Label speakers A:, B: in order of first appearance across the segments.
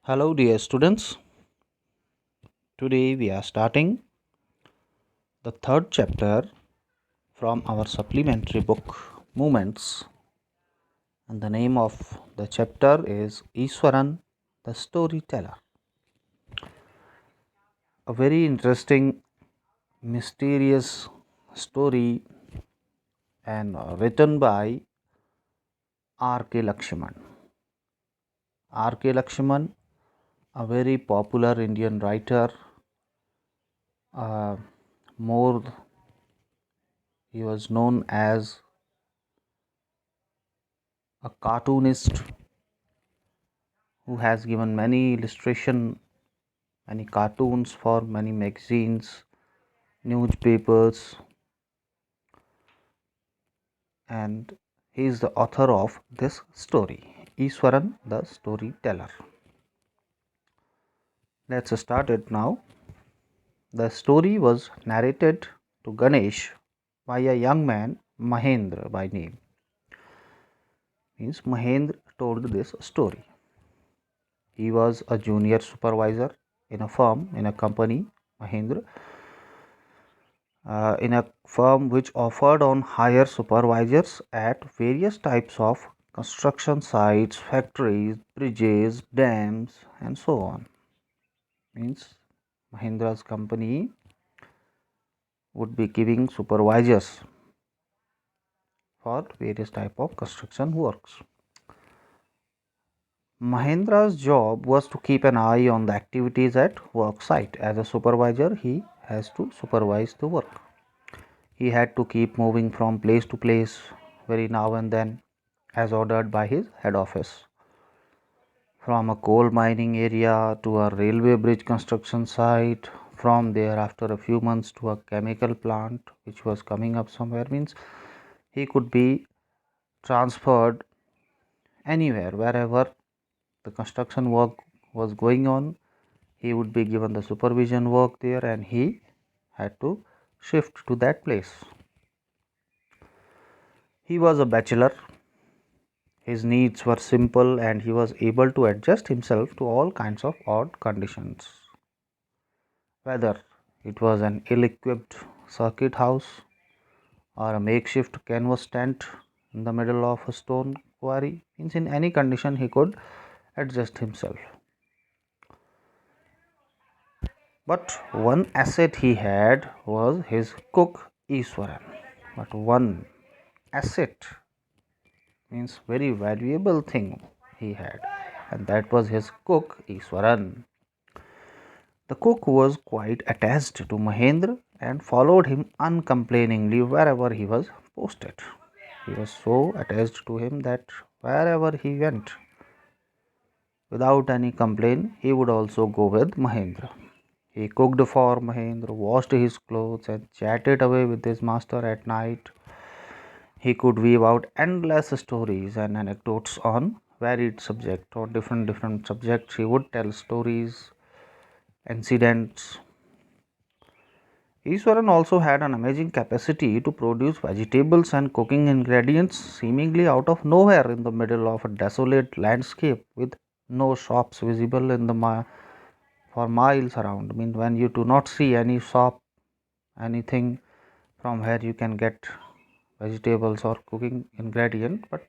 A: Hello, dear students. Today we are starting the third chapter from our supplementary book, Movements. And the name of the chapter is Iswaran the Story Teller. A very interesting, mysterious story and written by R.K. Lakshman. R.K. Lakshman, a very popular Indian writer, uh, more he was known as a cartoonist who has given many cartoons for many magazines, newspapers, and he is the author of this story, Iswaran the Story Teller. Let's start it now. The story was narrated to Ganesh by a young man, Mahendra by name. Means Mahendra told this story. He was a junior supervisor in a firm, in a company, Mahendra, in a firm which offered on hire supervisors at various types of construction sites, factories, bridges, dams, and so on. Means Mahindra's company would be giving supervisors for various type of construction works. Mahindra's job was to keep an eye on the activities at work site. As a supervisor, he has to supervise the work. He had to keep moving from place to place very now and then as ordered by his head office. From a coal mining area to a railway bridge construction site, from there after a few months to a chemical plant which was coming up somewhere, means he could be transferred anywhere wherever the construction work was going on. He would be given the supervision work there and he had to shift to that place. He was a bachelor. His needs were simple and he was able to adjust himself to all kinds of odd conditions. Whether it was an ill equipped circuit house or a makeshift canvas tent in the middle of a stone quarry, means in any condition he could adjust himself. But one asset he had was his cook Iswaran. But one asset means very valuable thing he had, and that was his cook Iswaran. The cook was quite attached to Mahendra and followed him uncomplainingly wherever he was posted. He was so attached to him that wherever he went, without any complaint, he would also go with Mahendra. He cooked for Mahendra, washed his clothes, and chatted away with his master at night. He could weave out endless stories and anecdotes on varied subjects or different subjects. He would tell stories, incidents. Iswaran also had an amazing capacity to produce vegetables and cooking ingredients seemingly out of nowhere in the middle of a desolate landscape with no shops visible in the for miles around. I mean, when you do not see any shop, anything from where you can get vegetables or cooking ingredient, but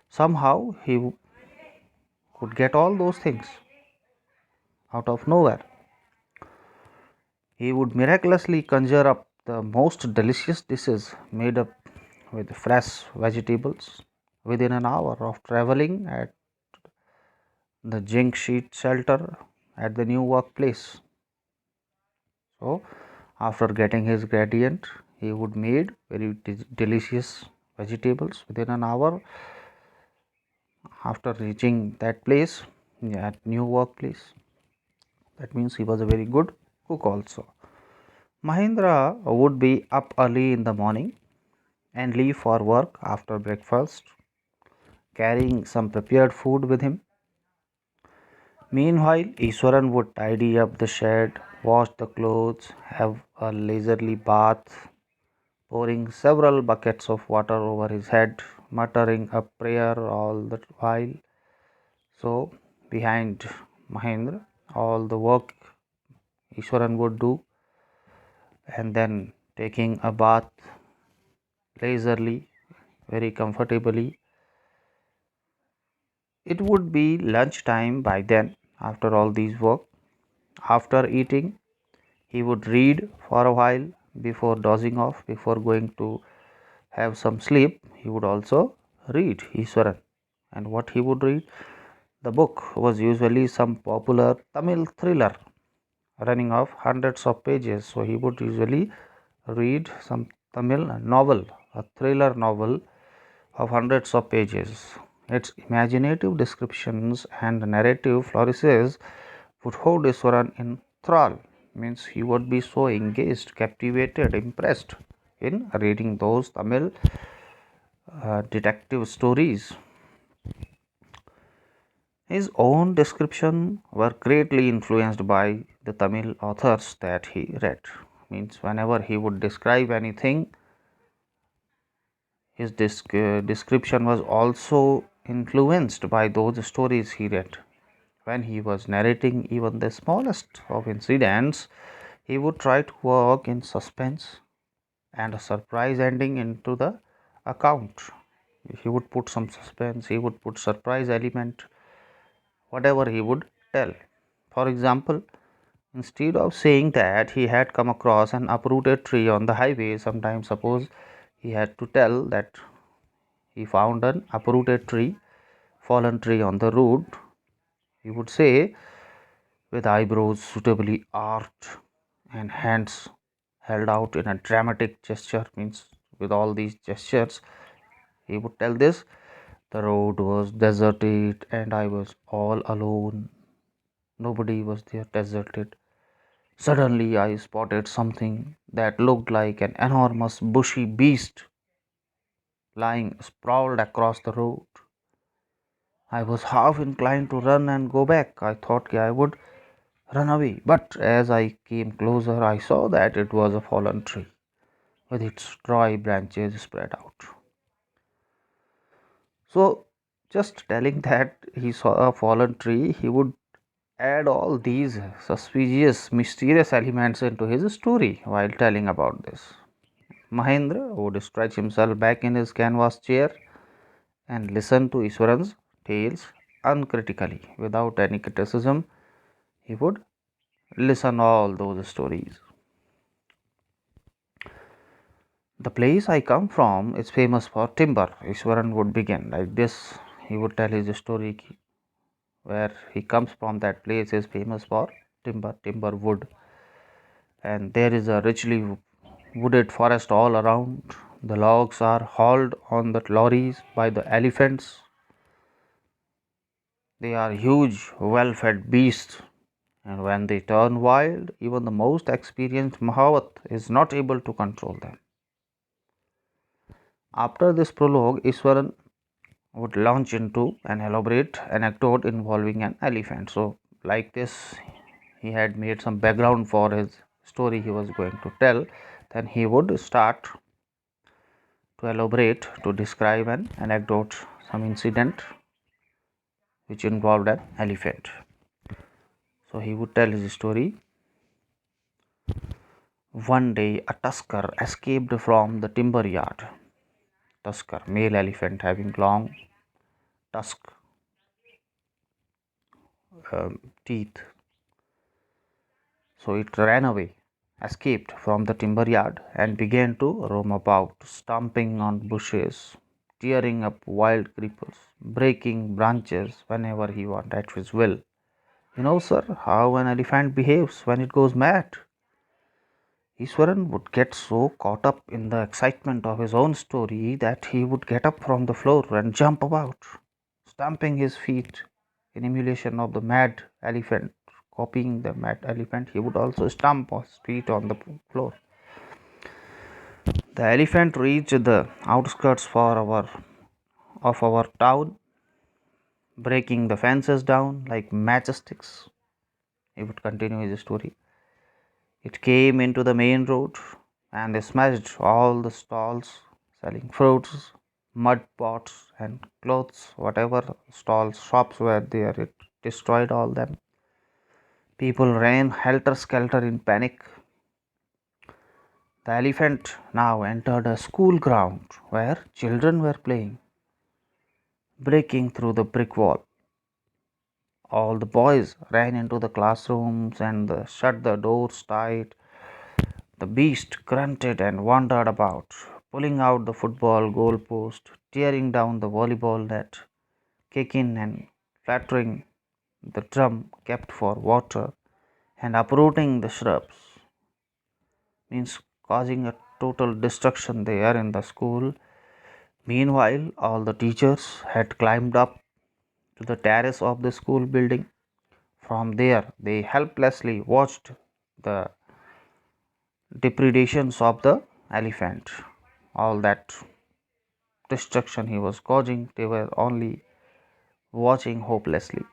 A: somehow he could get all those things out of nowhere. He would miraculously conjure up the most delicious dishes made up with fresh vegetables within an hour of traveling at the zinc sheet shelter at the new workplace. So, after getting his gradient, he would made very delicious vegetables within an hour after reaching that place, at new workplace. That means he was a very good cook also. Mahendra would be up early in the morning and leave for work after breakfast, carrying some prepared food with him. Meanwhile, Iswaran would tidy up the shed, wash the clothes, have a leisurely bath, pouring several buckets of water over his head, muttering a prayer all the while. So, behind Mahendra, all the work Iswaran would do, and then taking a bath leisurely, very comfortably. It would be lunchtime by then, after all these work. After eating, he would read for a while before dozing off, before going to have some sleep. He would also read Iswaran. And what he would read? The book was usually some popular Tamil thriller running off hundreds of pages. So he would usually read some Tamil novel, a thriller novel of hundreds of pages. Its imaginative descriptions and narrative flourishes would hold Iswaran in thrall. Means he would be so engaged, captivated, impressed in reading those Tamil detective stories. His own description were greatly influenced by the Tamil authors that he read. Means whenever he would describe anything, his description was also influenced by those stories he read. When he was narrating even the smallest of incidents, he would try to work in suspense and a surprise ending into the account. He would put some suspense, he would put surprise element, whatever he would tell. For example, instead of saying that he had come across an uprooted tree on the highway, sometimes suppose he had to tell that he found an uprooted tree, fallen tree on the road, he would say, with eyebrows suitably arched and hands held out in a dramatic gesture, means with all these gestures, he would tell this: the road was deserted and I was all alone. Nobody was there, deserted. Suddenly, I spotted something that looked like an enormous bushy beast lying sprawled across the road. I was half inclined to run and go back. I thought I would run away, but as I came closer, I saw that it was a fallen tree with its dry branches spread out. So, just telling that he saw a fallen tree, he would add all these suspicious, mysterious elements into his story while telling about this. Mahendra would stretch himself back in his canvas chair and listen to Iswaran's tales uncritically, without any criticism. He would listen all those stories. The place I come from is famous for timber. Iswaran would begin like this. He would tell his story where he comes from. That place is famous for timber wood, and there is a richly wooded forest all around. The logs are hauled on the lorries by the elephants. They are huge, well fed beasts, and when they turn wild, even the most experienced Mahavat is not able to control them. After this prologue, Iswaran would launch into an elaborate anecdote involving an elephant. So, like this, he had made some background for his story he was going to tell. Then he would start to elaborate, to describe an anecdote, some incident which involved an elephant. So he would tell his story. One day, a tusker escaped from the timber yard. Tusker, male elephant having long tusk teeth. So it ran away, escaped from the timber yard, and began to roam about, stomping on bushes, tearing up wild creepers, breaking branches whenever he wanted at his will. You know, sir, how an elephant behaves when it goes mad. Iswaran would get so caught up in the excitement of his own story that he would get up from the floor and jump about, stamping his feet in emulation of the mad elephant. Copying the mad elephant, he would also stamp his feet on the floor. The elephant reached the outskirts of our town, breaking the fences down like matchsticks. He would continue his story. It came into the main road and they smashed all the stalls selling fruits, mud pots, and clothes. Whatever stalls, shops were there, it destroyed all them. People ran helter-skelter in panic. The elephant now entered a school ground where children were playing, breaking through the brick wall. All the boys ran into the classrooms and shut the doors tight. The beast grunted and wandered about, pulling out the football goalpost, tearing down the volleyball net, kicking and flattering the drum kept for water, and uprooting the shrubs, means causing a total destruction there in the school. Meanwhile, all the teachers had climbed up to the terrace of the school building. From there, they helplessly watched the depredations of the elephant. All that destruction he was causing, they were only watching hopelessly.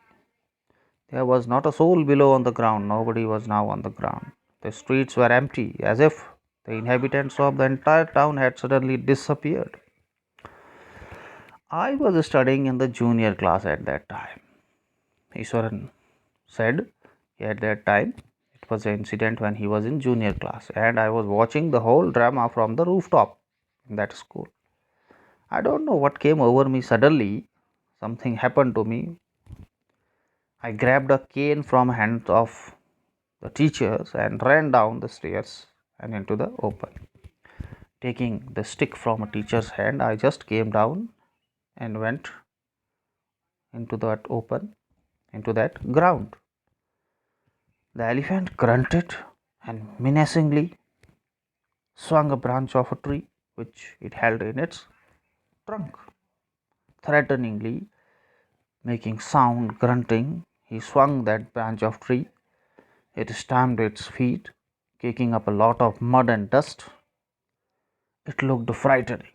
A: There was not a soul below on the ground, nobody was now on the ground. The streets were empty, as if the inhabitants of the entire town had suddenly disappeared. I was studying in the junior class at that time. Iswaran said at that time it was an incident when he was in junior class, and I was watching the whole drama from the rooftop in that school. I don't know what came over me suddenly. Something happened to me. I grabbed a cane from hands of the teachers and ran down the stairs and into the open. Taking the stick from a teacher's hand, I just came down and went into that open, into that ground. The elephant grunted and menacingly swung a branch of a tree which it held in its trunk. Threateningly, making sound grunting, he swung that branch of tree. It stamped its feet, kicking up a lot of mud and dust. It looked frightening,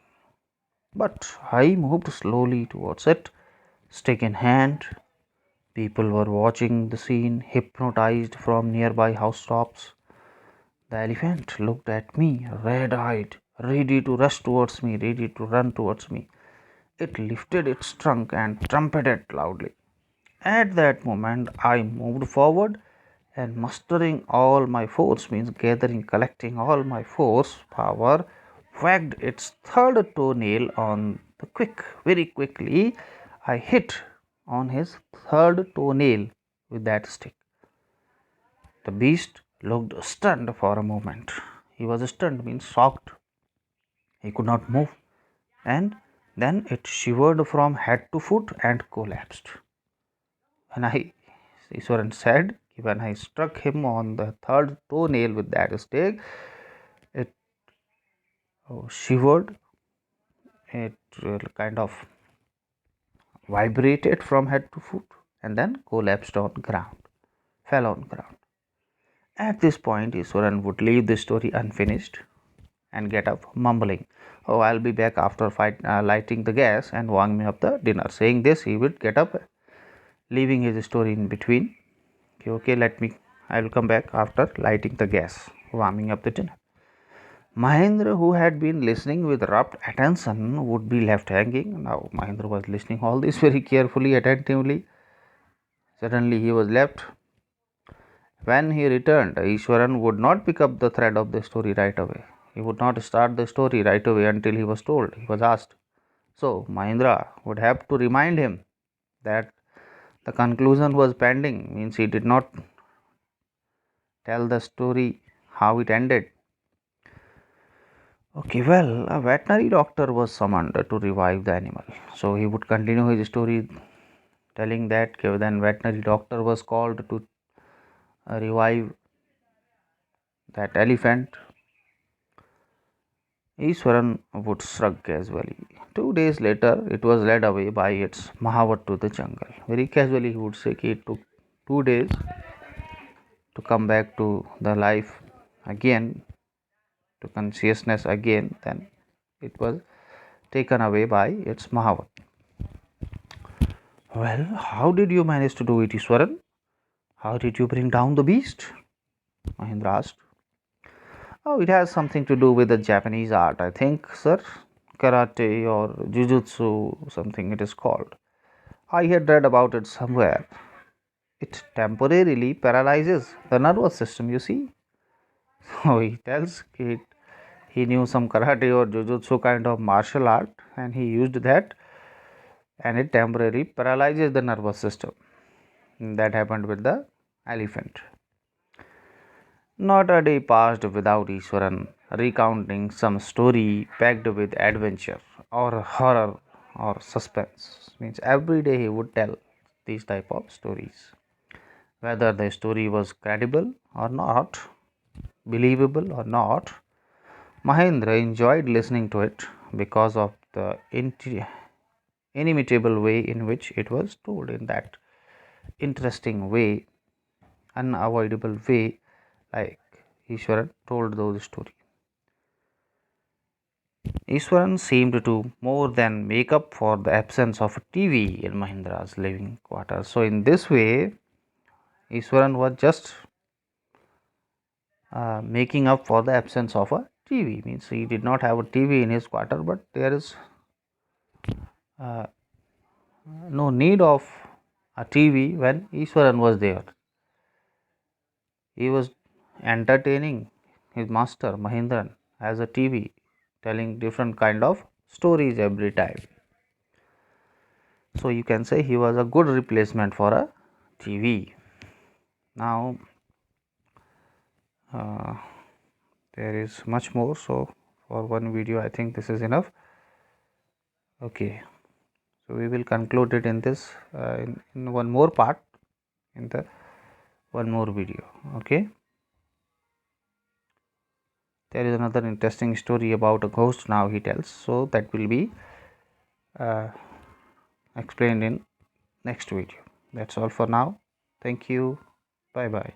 A: but I moved slowly towards it, stick in hand. People were watching the scene, hypnotized from nearby housetops. The elephant looked at me, red eyed, ready to rush towards me, ready to run towards me. It lifted its trunk and trumpeted loudly. At that moment, I moved forward and mustering all my force, means gathering, collecting all my force, power, wagged its third toenail on the quick, very quickly. I hit on his third toenail with that stick. The beast looked stunned for a moment. He was stunned, means shocked. He could not move. And then it shivered from head to foot and collapsed. When I, Iswaran said, when I struck him on the third toenail with that stick, it shivered. It kind of vibrated from head to foot and then collapsed on ground, fell on ground. At this point, Iswaran would leave the story unfinished and get up mumbling, "Oh, I'll be back after lighting the gas and warming up the dinner." Saying this, he would get up, leaving his story in between. Okay, I will come back after lighting the gas, warming up the dinner. Mahendra, who had been listening with rapt attention, would be left hanging. Now, Mahendra was listening all this very carefully, attentively. Suddenly, he was left. When he returned, Ishwaran would not pick up the thread of the story right away. He would not start the story right away until he was told, he was asked. So, Mahendra would have to remind him that the conclusion was pending, means he did not tell the story how it ended. Okay, well, a veterinary doctor was summoned to revive the animal. So he would continue his story telling that then veterinary doctor was called to revive that elephant. Iswaran would shrug casually. 2 days later, it was led away by its Mahavat to the jungle. Very casually, he would say it took 2 days to come back to the life again, to consciousness again. Then it was taken away by its Mahavat. Well, how did you manage to do it, Iswaran? How did you bring down the beast? Mahendra asked. Oh, it has something to do with the Japanese art, I think, sir. Karate or Jujutsu, something it is called. I had read about it somewhere. it temporarily paralyzes the nervous system, you see. So he tells he knew some karate or jujutsu kind of martial art, and he used that, and it temporarily paralyzes the nervous system. That happened with the elephant. Not a day passed without Iswaran recounting some story packed with adventure or horror or suspense. Means every day he would tell these type of stories. Whether the story was credible or not, believable or not, Mahendra enjoyed listening to it because of the inimitable way in which it was told, in that interesting way, unavoidable way, like Ishwaran told those stories. Iswaran seemed to more than make up for the absence of a TV in Mahindra's living quarters. So, in this way, Iswaran was just making up for the absence of a TV. Means he did not have a TV in his quarter, but there is uh, no need of a TV when Iswaran was there. He was entertaining his master Mahindran as a TV, telling different kind of stories every time. So you can say he was a good replacement for a TV. Now uh, there is much more, so for one video I think this is enough. Okay, so we will conclude it in this in one more part, in the one more video. Okay, there is another interesting story about a ghost now he tells, so that will be uh, explained in next video. That's all for now. Thank you. Bye bye.